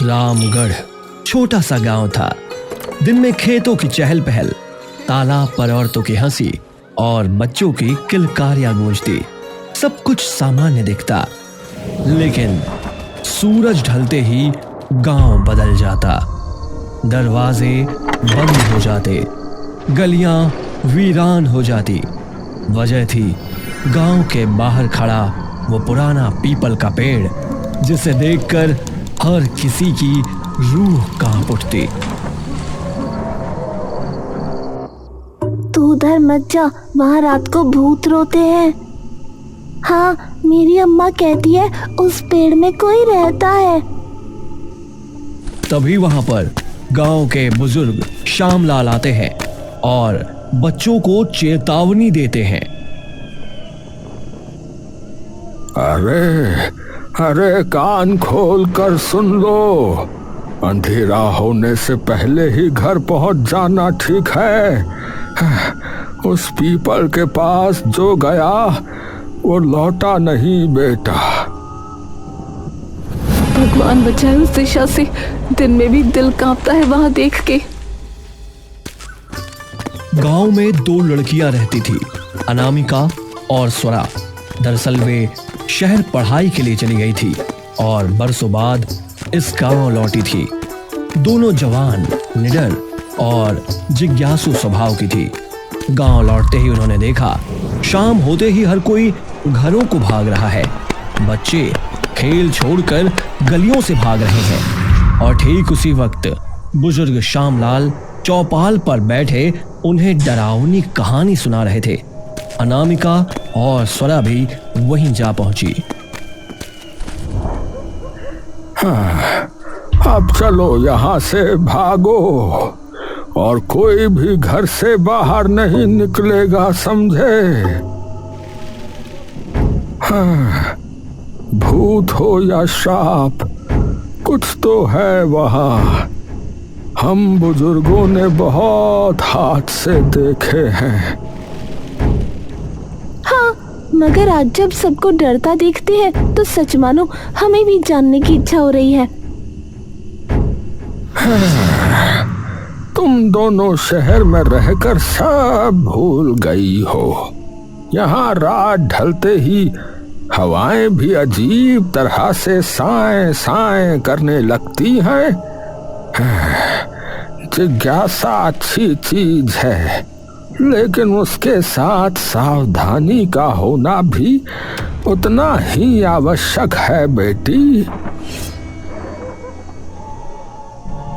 रामगढ़ छोटा सा गांव था। दिन में खेतों की चहल पहल, तालाब पर औरतों की हंसी और बच्चों की किलकारियां गूंजती। सब कुछ सामान्य दिखता, लेकिन सूरज ढलते ही गांव बदल जाता। दरवाजे बंद हो जाते, गलियां वीरान हो जाती। वजह थी गांव के बाहर खड़ा वो पुराना पीपल का पेड़, जिसे देखकर हर किसी की रूह कांप उठती। तू उधर मत जा, वहाँ रात को भूत रोते हैं। हाँ, मेरी अम्मा कहती है उस पेड़ में कोई रहता है। तभी वहां पर गांव के बुजुर्ग श्यामलाल आते हैं और बच्चों को चेतावनी देते हैं। अरे अरे, कान खोल कर सुन लो। अंधेरा होने से पहले ही घर पहुंच जाना ठीक है। उस पीपल के पास जो गया वो लौटा नहीं बेटा। भगवान बचाए उस दिशा से, दिन में भी दिल कांपता है वहां देख के। गांव में दो लड़कियां रहती थी, अनामिका और स्वरा। दरअसल वे शहर पढ़ाई के लिए चली गई थी और बरसों बाद इस गांव लौटी थी। दोनों जवान, निडर और जिज्ञासु स्वभाव की थी। गांव लौटते ही उन्होंने देखा, शाम होते ही हर कोई घरों को भाग रहा है। बच्चे खेल छोड़कर गलियों से भाग रहे हैं और ठीक उसी वक्त बुजुर्ग श्यामलाल चौपाल पर बैठे उन्हें डरावनी कहानी सुना रहे थे। अनामिका और स्वरा भी वहीं जा पहुंची। हाँ, अब चलो यहाँ से भागो और कोई भी घर से बाहर नहीं निकलेगा, समझे? हाँ, भूत हो या श्राप, कुछ तो है वहाँ। हम बुजुर्गों ने बहुत हाथ से देखे हैं। मगर आज जब सबको डरता देखते हैं तो सच मानो हमें भी जानने की इच्छा हो रही है। तुम दोनों शहर में रहकर सब भूल गई हो। यहाँ रात ढलते ही हवाएं भी अजीब तरह से साएं साएं करने लगती हैं। जिज्ञासा अच्छी चीज है, लेकिन उसके साथ सावधानी का होना भी उतना ही आवश्यक है बेटी।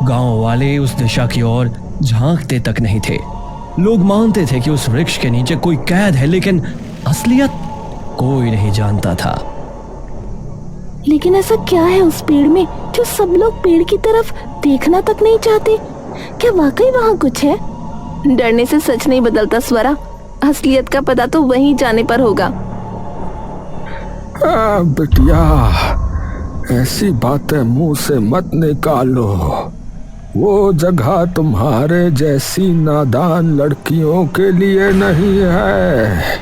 गांव वाले उस दिशा की ओर झांकते तक नहीं थे। लोग मानते थे कि उस वृक्ष के नीचे कोई कैद है, लेकिन असलियत कोई नहीं जानता था। लेकिन ऐसा क्या है उस पेड़ में जो सब लोग पेड़ की तरफ देखना तक नहीं चाहते? क्या वाकई वहाँ कुछ है? डरने से सच नहीं बदलता स्वरा, असलियत का पता तो वहीं जाने पर होगा। बिटिया, ऐसी बातें मुंह से मत निकालो। वो जगह तुम्हारे जैसी नादान लड़कियों के लिए नहीं है।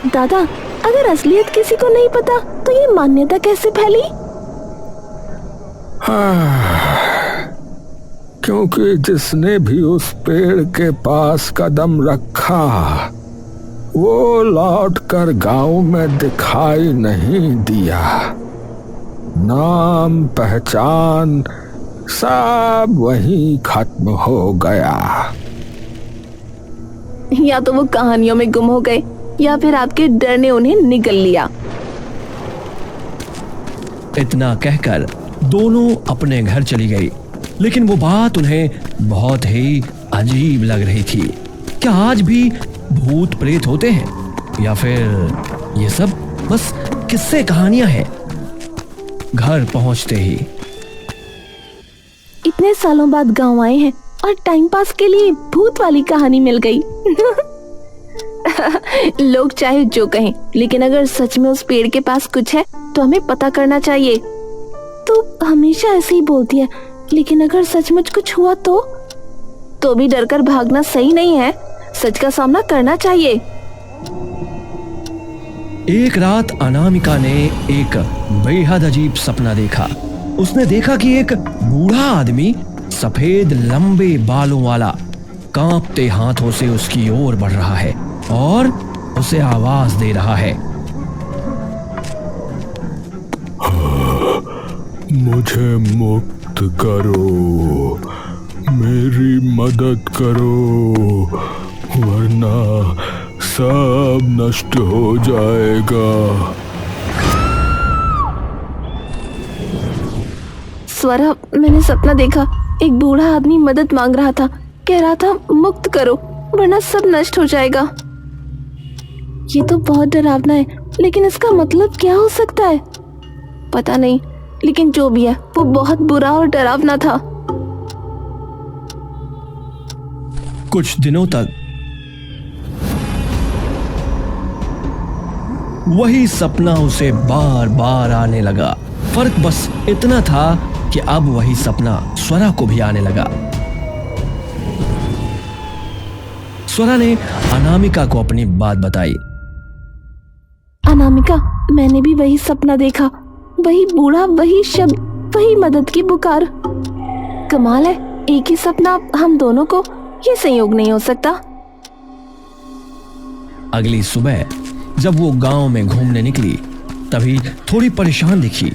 दादा, अगर असलियत किसी को नहीं पता तो ये मान्यता कैसे फैली? क्योंकि जिसने भी उस पेड़ के पास कदम रखा वो लौटकर गांव में दिखाई नहीं दिया। नाम पहचान सब वहीं खत्म हो गया। या तो वो कहानियों में गुम हो गए या फिर आपके डर ने उन्हें निगल लिया। इतना कहकर दोनों अपने घर चली गई, लेकिन वो बात उन्हें बहुत ही अजीब लग रही थी। क्या आज भी भूत प्रेत होते हैं या फिर ये सब बस किस्से कहानियां हैं? घर पहुंचते ही इतने सालों बाद गांव आए हैं और टाइम पास के लिए भूत वाली कहानी मिल गई। लोग चाहे जो कहें, लेकिन अगर सच में उस पेड़ के पास कुछ है तो हमें पता करना चाहिए। तो हमेशा ऐसे ही बोलती है, लेकिन अगर सचमुच कुछ हुआ तो भी डरकर भागना सही नहीं है। सच का सामना करना चाहिए। एक रात अनामिका ने एक बेहद अजीब सपना देखा। उसने देखा कि एक बूढ़ा आदमी सफेद लंबे बालों वाला कांपते हाथों से उसकी ओर बढ़ रहा है और उसे आवाज दे रहा है, मुझे मुक्त करो, मेरी मदद करो, वरना सब नष्ट हो जाएगा। स्वरा, मैंने सपना देखा। एक बूढ़ा आदमी मदद मांग रहा था, कह रहा था मुक्त करो वरना सब नष्ट हो जाएगा। ये तो बहुत डरावना है, लेकिन इसका मतलब क्या हो सकता है? पता नहीं, लेकिन जो भी है वो बहुत बुरा और डरावना था। कुछ दिनों तक वही सपना उसे बार बार आने लगा। फर्क बस इतना था कि अब वही सपना स्वरा को भी आने लगा। स्वरा ने अनामिका को अपनी बात बताई। अनामिका, मैंने भी वही सपना देखा, वही बूढ़ा, वही शब्द, वही मदद की पुकार। कमाल है, एक ही सपना हम दोनों को, ये संयोग नहीं हो सकता। अगली सुबह जब वो गांव में घूमने निकली तभी थोड़ी परेशान दिखी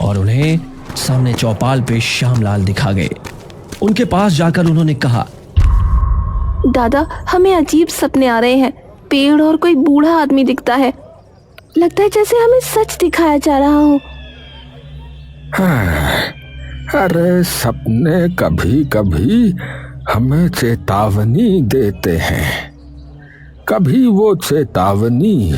और उन्हें सामने चौपाल पे श्यामलाल दिखा गए। उनके पास जाकर उन्होंने कहा, दादा, हमें अजीब सपने आ रहे हैं। पेड़ और कोई बूढ़ा आदमी दिखता है। लगता है जैसे हमें सच दिखाया जा रहा हो। अरे सपने कभी कभी हमें चेतावनी देते हैं। कभी वो चेतावनी,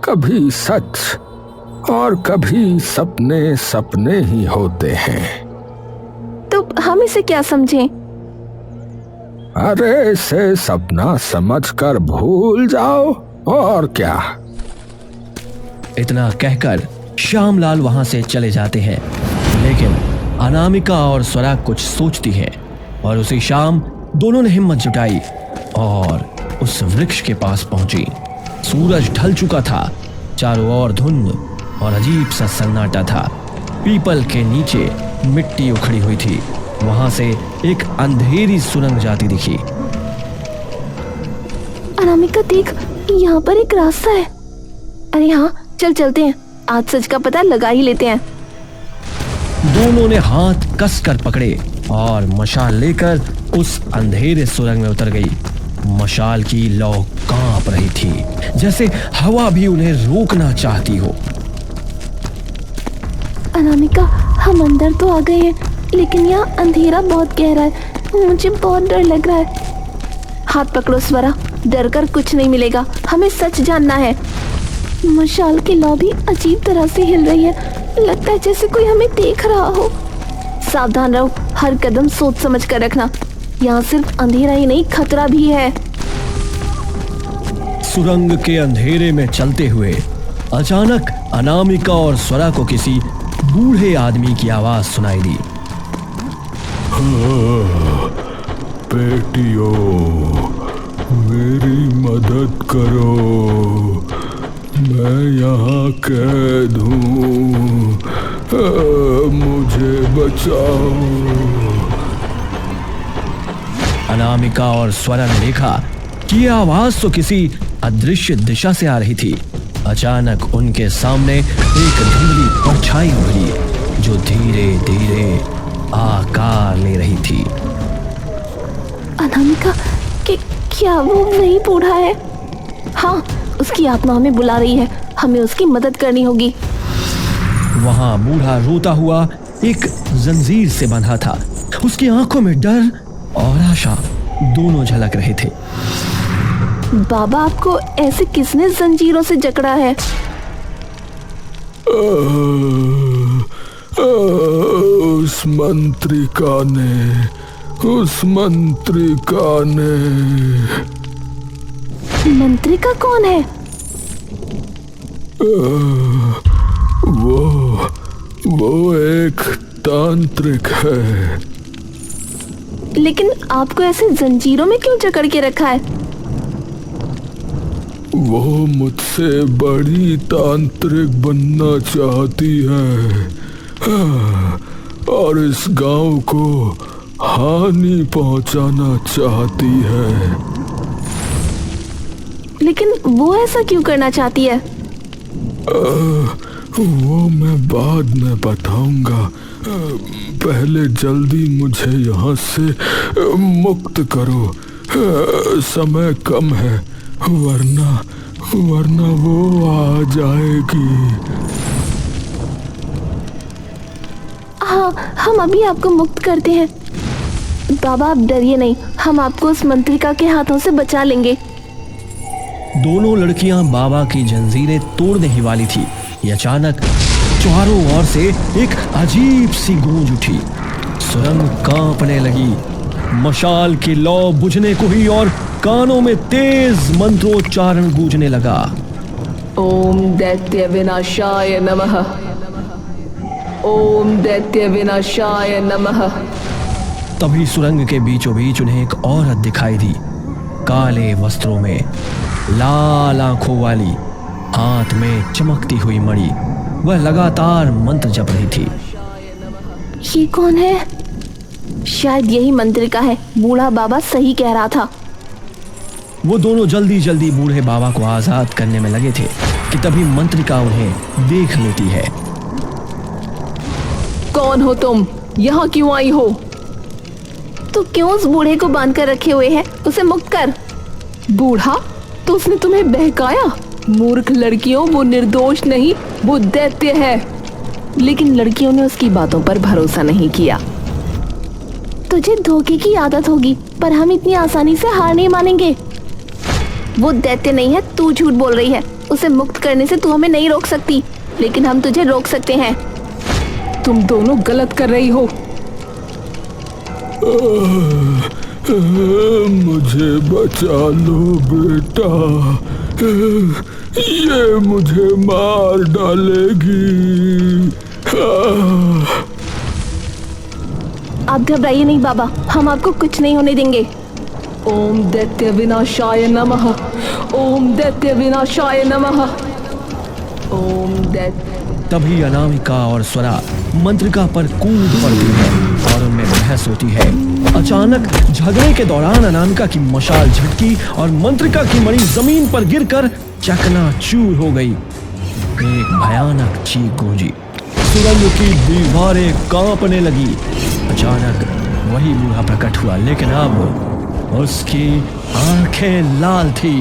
कभी सच और कभी सपने सपने ही होते हैं। तो हम इसे क्या समझें? अरे इसे सपना समझकर भूल जाओ, और क्या। इतना कहकर श्यामलाल वहां से चले जाते हैं। लेकिन अनामिका और स्वरा कुछ सोचती है और उसी शाम दोनों ने हिम्मत जुटाई और उस वृक्ष के पास पहुंची। सूरज ढल चुका था, चारों ओर धुंध और अजीब सा सन्नाटा था। पीपल के नीचे मिट्टी उखड़ी हुई थी। वहां से एक अंधेरी सुरंग जाती दिखी। अनामिका देख, यहाँ पर एक रास्ता है। अरे हाँ, चल चलते हैं, आज सच का पता लगा ही लेते हैं। दोनों ने हाथ कसकर पकड़े और मशाल लेकर उस अंधेरे सुरंग में उतर गई। मशाल की लौ कांप रही थी, जैसे हवा भी उन्हें रोकना चाहती हो। अनामिका, हम अंदर तो आ गए हैं, लेकिन यहाँ अंधेरा बहुत गहरा है। मुझे बहुत डर लग रहा है। हाथ पकड़ो स्वरा, डर कर कुछ नहीं मिलेगा, हमें सच जानना है। मशाल की लौ भी अजीब तरह से हिल रही है। लगता है जैसे कोई हमें देख रहा हो। सावधान रहो, हर कदम सोच समझ कर रखना। यहाँ सिर्फ अंधेरा ही नहीं, खतरा भी है। सुरंग के अंधेरे में चलते हुए अचानक अनामिका और स्वरा को किसी बूढ़े आदमी की आवाज सुनाई दी। बेटियों, मेरी मदद करो, मैं यहाँ कैद हूँ, मुझे बचाओ। अनामिका और स्वरा ने देखा कि ये आवाज तो किसी अदृश्य दिशा से आ रही थी। अचानक उनके सामने एक धुंधली परछाई उभरी जो धीरे धीरे आकार ले रही थी। अनामिका, क्या वो वही बूढ़ा है? हाँ, उसकी आत्मा हमें बुला रही है, हमें उसकी मदद करनी होगी। वहां बूढ़ा रोता हुआ एक जंजीर से बंधा था। उसकी आंखों में डर और आशा दोनों झलक रहे थे। बाबा, आपको ऐसे किसने जंजीरों से जकड़ा है? उस मंत्रिका ने, उस मंत्रिका ने। मंत्रिका कौन है? वो एक तांत्रिक है। लेकिन आपको ऐसे जंजीरों में क्यों जकड़ के रखा है? वो मुझसे बड़ी तांत्रिक बनना चाहती है और इस गांव को हानि पहुंचाना चाहती है। लेकिन वो ऐसा क्यों करना चाहती है? वो मैं बाद में बताऊंगा। पहले जल्दी मुझे यहाँ से मुक्त करो। समय कम है, वरना वो आ जाएगी। हाँ, हम अभी आपको मुक्त करते हैं। बाबा आप डरिए नहीं, हम आपको उस मंत्रिका के हाथों से बचा लेंगे। दोनों लड़कियां बाबा की जंजीरें तोड़ने ही वाली थी कि अचानक चारों ओर से एक अजीब सी गूंज उठी। सुरंग कांपने लगी, मशाल की लौ बुझने को ही और कानों में तेज मंत्रोच्चारण गूंजने लगा। ओम दैत्य विनाशाय नमः। ओम दैत्य विनाशाय नमः। तभी सुरंग के बीचों बीच उन्हें एक औरत दिखाई दी, काले वस्त्रों में, लाल आंखों वाली, हाथ में चमकती हुई मणि। वह लगातार मंत्र जप रही थी। ये कौन है? शायद यही मंत्रिका है, बूढ़ा बाबा सही कह रहा था। वो दोनों जल्दी जल्दी बूढ़े बाबा को आजाद करने में लगे थे कि तभी मंत्रिका उन्हें देख लेती है। कौन हो तुम? यहाँ क्यों आई हो? तो क्यों उस बूढ़े को बांध कर रखे हुए है? उसे मुक्त कर। बूढ़ा? तो उसने तुम्हें बहकाया? मूर्ख लड़कियों, वो निर्दोष नहीं, वो दैत्य है। लेकिन लड़कियों ने उसकी बातों पर भरोसा नहीं किया। तुझे धोखे की आदत होगी, पर हम इतनी आसानी से हार नहीं मानेंगे। वो दैत्य नहीं है, तू झूठ बोल रही है। उसे मुक्त करने से तू हमें नहीं रोक सकती, लेकिन हम तुझे रोक सकते हैं। तुम दोनों गलत कर रही हो। मुझे बचा लो बेटा, ये मुझे मार डालेगी। आप घबराइए नहीं बाबा, हम आपको कुछ नहीं होने देंगे। ओम दैत्य विनाशाय नमः। ओम दैत्य विनाशाय नमः। ओम दैत्य। तभी अनामिका और स्वरा मंत्रिका पर कूद पड़ती है और उनमें बहस होती है। अचानक झगड़े के दौरान अनामिका की मशाल झटकी और मंत्रिका की मणि जमीन पर गिरकर चकनाचूर हो गई। एक भयानक चीख गूंजी, सुरंग की दीवारें कांपने लगी। अचानक वही बूढ़ा प्रकट हुआ, लेकिन अब उसकी आंखें लाल थी,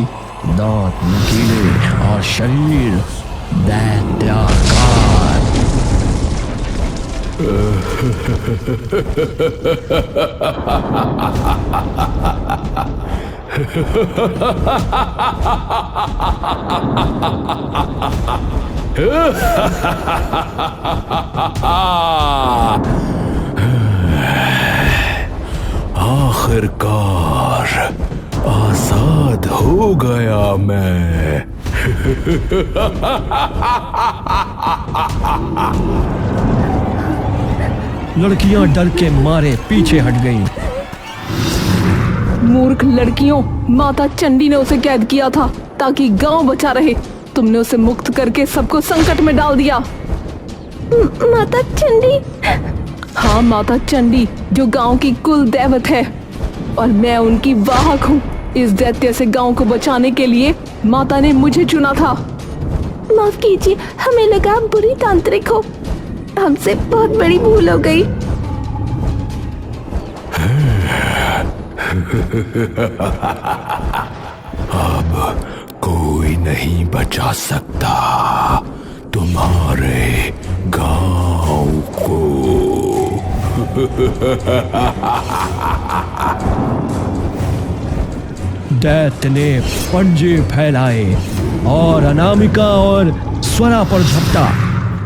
दांत नुकीले और शरीर दैत्याकार। आखिरकार आजाद हो गया मैं। लड़कियां डर के मारे पीछे हट गईं। मूर्ख लड़कियों, माता चंडी ने उसे कैद किया था ताकि गांव बचा रहे। तुमने उसे मुक्त करके सबको संकट में डाल दिया। माता चंडी? हाँ, माता चंडी, जो गांव की कुल दैवत है, और मैं उनकी वाहक हूँ। इस दैत्य से गांव को बचाने के लिए माता ने मुझे चुना था। माफ कीजिए, हमें लगा आप बुरी तांत्रिक हो। हमसे बहुत बड़ी भूल हो गई। अब कोई नहीं बचा सकता तुम्हारे गांव को। दैत्य ने पंजे फैलाए और अनामिका और स्वरा पर झपटा।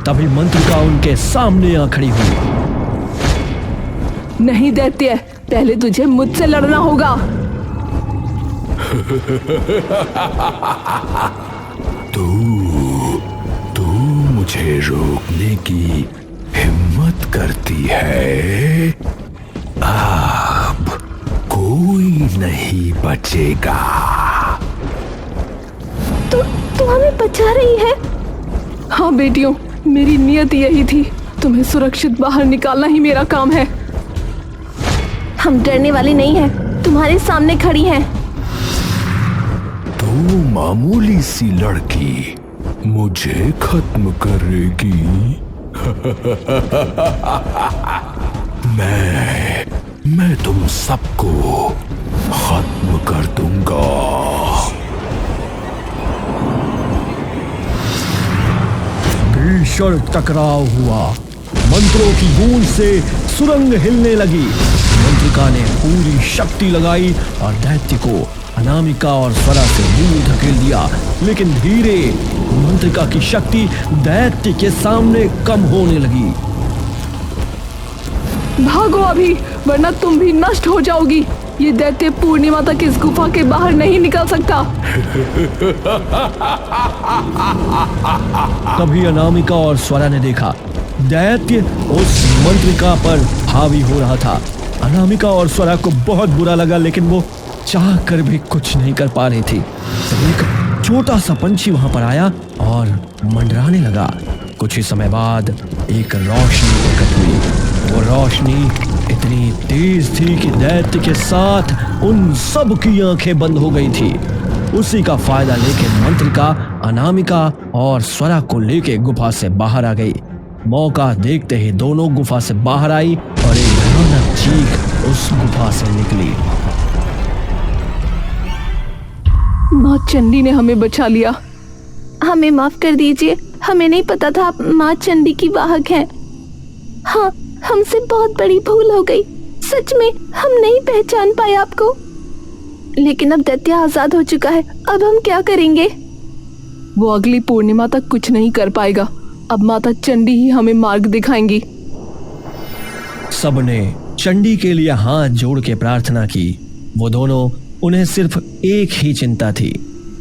तभी मंत्रिका उनके सामने आ खड़ी हुई। नहीं दैत्य, पहले तुझे मुझसे लड़ना होगा। तू मुझे रोकने की हिम्मत करती है। अब कोई नहीं बचेगा। तू हमें बचा रही है? हाँ बेटियों, मेरी नियत यही थी। तुम्हें सुरक्षित बाहर निकालना ही मेरा काम है। हम डरने वाले नहीं हैं, तुम्हारे सामने खड़ी हैं। तू मामूली सी लड़की मुझे खत्म करेगी? मैं तुम सबको खत्म कर दूंगा। भीषण टकराव हुआ। मंत्रों की गूंज से सुरंग हिलने लगी। मंत्रिका ने पूरी शक्ति लगाई और दैत्य को अनामिका और स्वरा से दूर धकेल दिया, लेकिन धीरे मंत्रिका की शक्ति दैत्य के सामने कम होने लगी। भागो अभी, वरना तुम भी नष्ट हो जाओगी। ये दैत्य पूर्णिमा तक इस गुफा के बाहर नहीं निकल सकता। तभी अनामिका और स्वरा ने देखा दैत्य उस मंत्रिका पर हावी हो रहा था। अनामिका और स्वरा को बहुत बुरा लगा, लेकिन वो चाह कर भी कुछ नहीं कर पा रही थी। तब एक छोटा सा पंछी वहां पर आया और मंडराने लगा। कुछ ही समय बाद एक रोशनी प्रकट हुई। वो रोशनी इतनी तेज थी कि दैत्य के साथ उन सब की आंखें बंद हो गई थी। उसी का फायदा लेके मंत्रिका अनामिका और स्वरा को लेके गुफा से बाहर आ गई। मौका देखते ही दोनों गुफा से बाहर आई और एक भयानक चीख उस गुफा से निकली। माँ चंडी ने हमें बचा लिया। हमें माफ कर दीजिए, हमें नहीं पता था आप माँ चंडी की वाहक हैं। हाँ, हमसे बहुत बड़ी भूल हो गई। सच में हम नहीं पहचान पाए आपको। लेकिन अब दैत्य आजाद हो चुका है, अब हम क्या करेंगे? वो अगली पूर्णिमा तक कुछ नहीं कर पाएगा। अब माता चंडी ही हमें मार्ग दिखाएंगी। सबने चंडी के लिए हाथ जोड़ के प्रार्थना की। वो दोनों, उन्हें सिर्फ एक ही चिंता थी,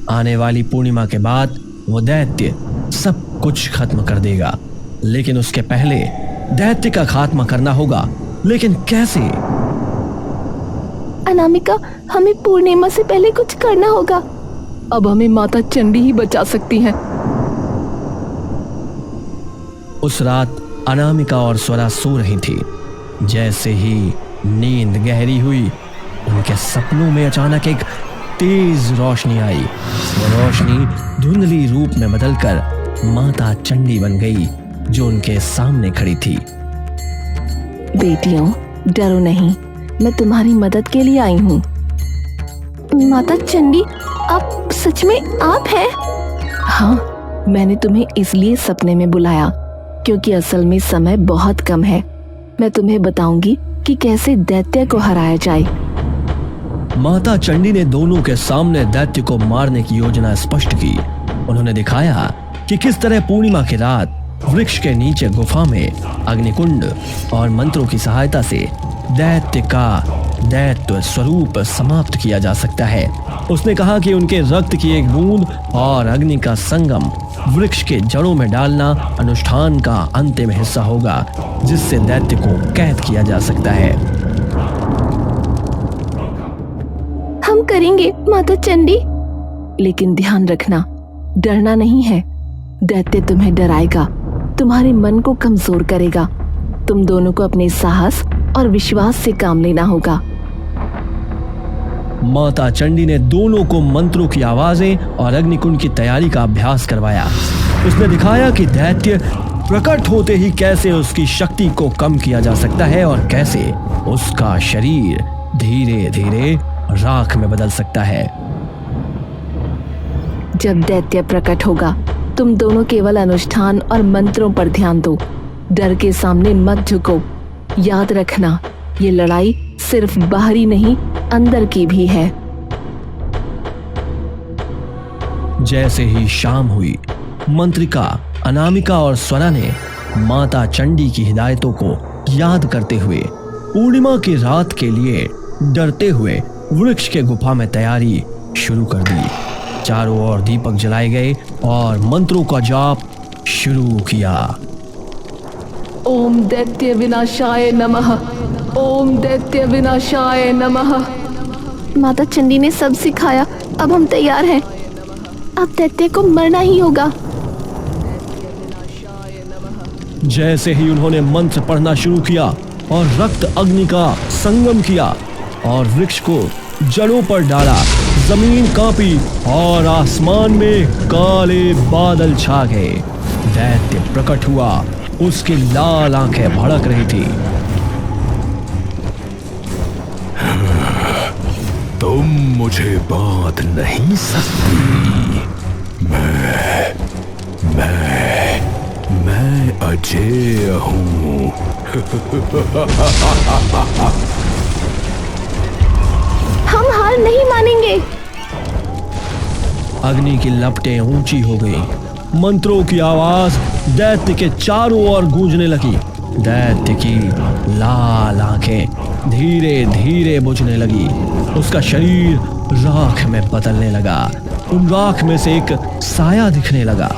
आने वाली पूर्णिमा के बाद वो दैत्य सब कुछ खत्म कर देगा। लेकिन उसके पहले दैत्य का खात्मा करना होगा। लेकिन कैसे? अनामिका, हमें पूर्णिमा से पहले कुछ करना होगा। अब हमें माता चंडी ही बचा सकती हैं। उस रात अनामिका और स्वरा सो रही थी। जैसे ही नींद गहरी हुई, उनके सपनों में अचानक एक तेज रोशनी आई। वो रोशनी धुंधली रूप में बदलकर माता चंडी बन गई, जो उनके सामने खड़ी थी। बेटियों, डरो नहीं, मैं तुम्हारी मदद के लिए आई हूँ। माता चंडी, आप सच में आप हैं? हाँ, मैंने तुम्हें इसलिए सपने में बुलाया क्योंकि असल में समय बहुत कम है। मैं तुम्हें बताऊंगी कि कैसे दैत्य को हराया जाए। माता चंडी ने दोनों के सामने दैत्य को मारने की योजना स्पष्ट की। उन्होंने दिखाया कि किस तरह पूर्णिमा की रात वृक्ष के नीचे गुफा में अग्निकुंड और मंत्रों की सहायता से दैत्य का दैत्य स्वरूप समाप्त किया जा सकता है। उसने कहा कि उनके रक्त की एक बूंद और अग्नि का संगम वृक्ष के जड़ों में डालना अनुष्ठान का अंतिम हिस्सा होगा, जिससे दैत्य को कैद किया जा सकता है। हम करेंगे माता चंडी, लेकिन ध्यान रखना, डरना नहीं है। दैत्य तुम्हें डराएगा, तुम्हारे मन को कमजोर करेगा। तुम दोनों को अपने साहस और विश्वास से काम लेना होगा। माता चंडी ने दोनों को मंत्रों की आवाजें और अग्निकुंड की तैयारी का अभ्यास करवाया। उसने दिखाया कि दैत्य प्रकट होते ही कैसे उसकी शक्ति को कम किया जा सकता है और कैसे उसका शरीर धीरे धीरे राख में बदल सकता है। जब दैत्य प्रकट होगा, तुम दोनों केवल अनुष्ठान और मंत्रों पर ध्यान दो। डर के सामने मत झुको। याद रखना, ये लड़ाई सिर्फ बाहरी नहीं, अंदर की भी है। जैसे ही शाम हुई, मंत्रिका अनामिका और स्वरा ने माता चंडी की हिदायतों को याद करते हुए पूर्णिमा की रात के लिए डरते हुए वृक्ष के गुफा में तैयारी शुरू कर दी। चारों ओर दीपक जलाए गए और मंत्रों का जाप शुरू किया। ओम दैत्य विनाशाय नमः, ओम दैत्य विनाशाय नमः। माता चंडी ने सब सिखाया, अब हम तैयार हैं। अब दैत्य को मरना ही होगा। जैसे ही उन्होंने मंत्र पढ़ना शुरू किया और रक्त अग्नि का संगम किया और वृक्ष को जड़ों पर डाला, जमीन कांपी और आसमान में काले बादल छा गए। दैत्य प्रकट हुआ, उसकी लाल आंखें भड़क रही थी। तुम मुझे बांध नहीं सकती। मैं अजेय हूं। हम हार नहीं मानेंगे। अग्नि की लपटें ऊंची हो गई। मंत्रों की आवाज दैत्य के चारों ओर गूंजने लगी। दैत्य की लाल आंखें धीरे धीरे बुझने लगी। उसका शरीर राख में बदलने लगा। उन राख में से एक साया दिखने लगा।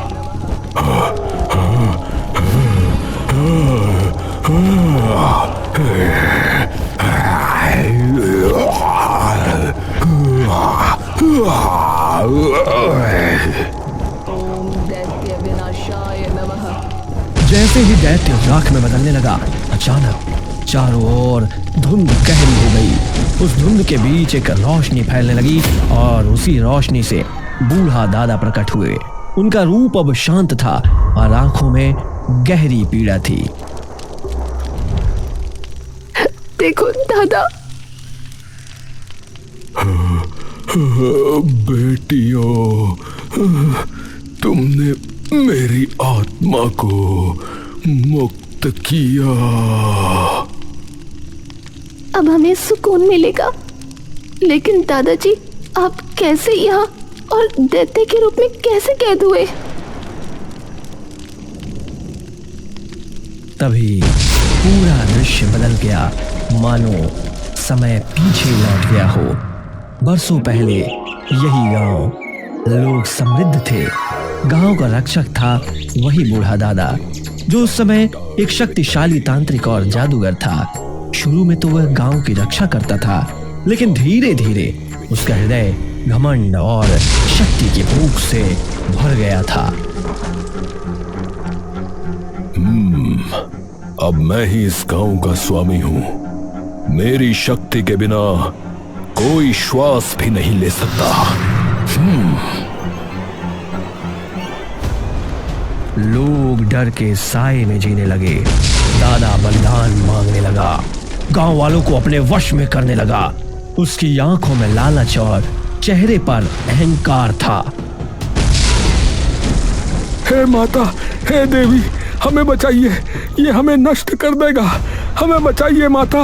जैसे ही दैत्य राख में बदलने लगा, अचानक चारों ओर धुंध गहरी हो गई। उस धुंध के बीच एक रोशनी फैलने लगी और उसी रोशनी से बूढ़ा दादा प्रकट हुए। उनका रूप अब शांत था और आंखों में गहरी पीड़ा थी। देखो दादा। बेटियों, तुमने मेरी आत्मा को मुक्त किया। अब हमें सुकून मिलेगा। लेकिन दादाजी, आप कैसे यहाँ और दैत्य के रूप में कैसे कैद हुए? तभी पूरा दृश्य बदल गया, मानो समय पीछे लौट गया हो। बरसों पहले यही गांव, लोग समृद्ध थे। गांव का रक्षक था वही बूढ़ा दादा, जो उस समय एक शक्तिशाली तांत्रिक और जादूगर था। शुरू में तो वह गांव की रक्षा करता था, लेकिन धीरे धीरे उसका हृदय घमंड और शक्ति की भूख से भर गया था। अब मैं ही इस गांव का स्वामी हूं। मेरी शक्ति के बिना कोई श्वास भी नहीं ले सकता। लोग डर के साए में जीने लगे। दादा बलिदान मांगने लगा, गांव वालों को अपने वश में करने लगा। उसकी आंखों में लालच और चेहरे पर अहंकार था। हे माता, हे देवी, हमें बचाइए, ये हमें नष्ट कर देगा। हमें बचाइए माता।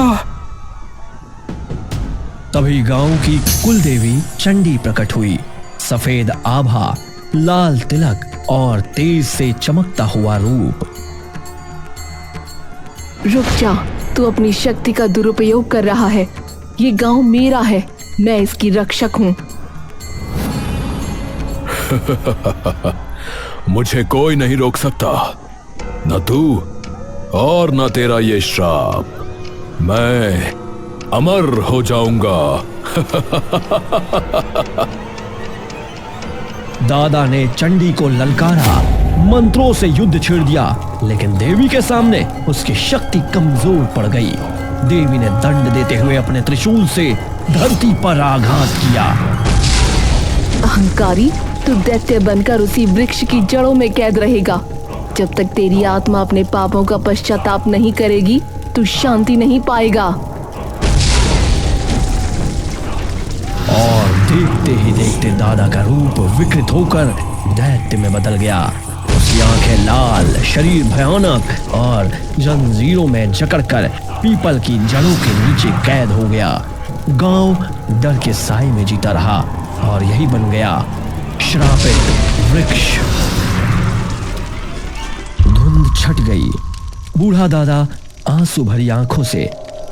तभी गांव की कुल देवी चंडी प्रकट हुई। सफेद आभा, लाल तिलक और तेज से चमकता हुआ रूप। रुक जा, तू अपनी शक्ति का दुरुपयोग कर रहा है। ये गांव मेरा है, मैं इसकी रक्षक हूँ। मुझे कोई नहीं रोक सकता, न तू और न तेरा ये श्राप। मैं अमर हो जाऊंगा। दादा ने चंडी को ललकारा, मंत्रों से युद्ध छेड़ दिया, लेकिन देवी के सामने उसकी शक्ति कमजोर पड़ गई। देवी ने दंड देते हुए अपने त्रिशूल से धरती पर आघात किया। अहंकारी, तू दैत्य बनकर उसी वृक्ष की जड़ों में कैद रहेगा। जब तक तेरी आत्मा अपने पापों का पश्चाताप नहीं करेगी, तू शांति नहीं पाएगा। और देखते ही देखते दादा का रूप विकृत होकर दैत्य में बदल गया। उसकी आंखें लाल, शरीर भयानक और जंजीरों में जकड़कर पीपल की जड़ों के नीचे कैद हो गया। गांव डर के साए में जीता रहा और यही बन गया श्रापित वृक्ष। धुंध छट गई। बूढ़ा दादा आंसू भरी आंखों से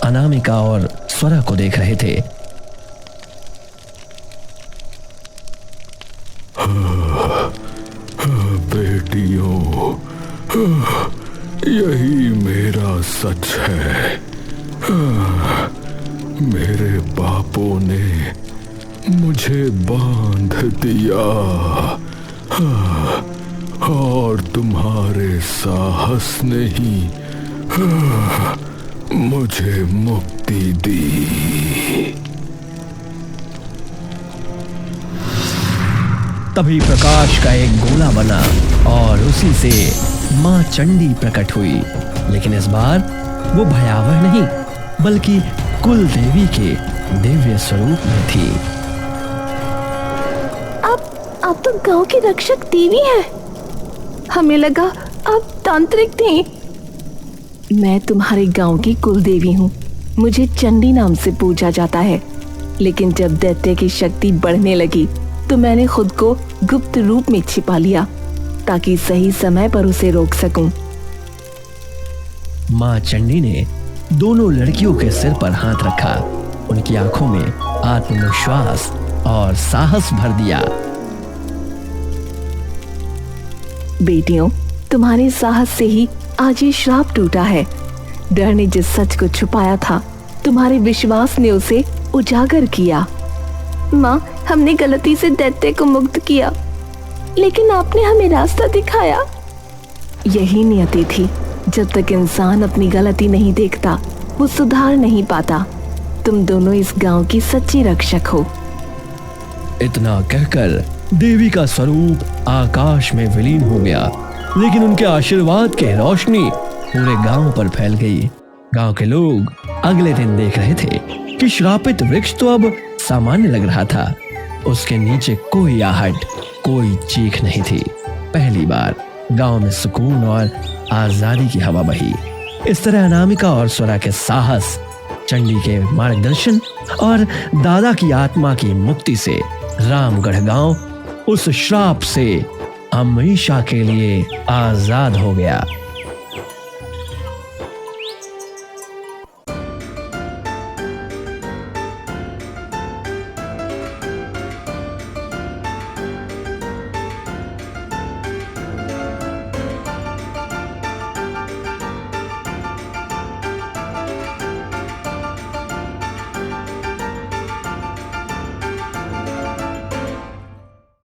अनामिका और स्वरा को देख रहे थे। बेटियों, यही मेरा सच है। मेरे बापों ने मुझे बांध दिया, और तुम्हारे साहस ने ही मुझे मुक्ति दी। तभी प्रकाश का एक गोला बना और उसी से मां चंडी प्रकट हुई, लेकिन इस बार वो भयावह नहीं बल्कि कुल देवी के दिव्य स्वरूप में थी। आप तो गांव की रक्षक देवी हैं। हमें लगा आप तांत्रिक थी। मैं तुम्हारे गांव की कुल देवी हूँ। मुझे चंडी नाम से पूजा जाता है, लेकिन जब दैत्य की शक्ति बढ़ने लगी तो मैंने खुद को गुप्त रूप में छिपा लिया ताकि सही समय पर उसे रोक सकूं। मां चंडी ने दोनों लड़कियों के सिर पर हाथ रखा, उनकी आंखों में आत्मविश्वास और साहस भर दिया। बेटियों, तुम्हारे साहस से ही आज ये श्राप टूटा है। डर ने जिस सच को छुपाया था, तुम्हारे विश्वास ने उसे उजागर किया। माँ, हमने गलती से दैत्य को मुक्त किया, लेकिन आपने हमें रास्ता दिखाया। यही नियति थी। जब तक इंसान अपनी गलती नहीं देखता, वो सुधार नहीं पाता। तुम दोनों इस गांव की सच्ची रक्षक हो। इतना कहकर देवी का स्वरूप आकाश में विलीन हो गया, लेकिन उनके आशीर्वाद की रोशनी पूरे गांव पर फैल गई। गांव के लोग अगले दिन देख रहे थे कि श्रापित वृक्ष तो अब सामान्य लग रहा था। उसके नीचे कोई आहट, कोई चीख नहीं थी। पहली बार गांव में सुकून और आजादी की हवा बही। इस तरह अनामिका और स्वरा के साहस, चंडी के मार्गदर्शन और दादा की आत्मा की मुक्ति से रामगढ़ गांव उस श्राप से हमेशा के लिए आजाद हो गया।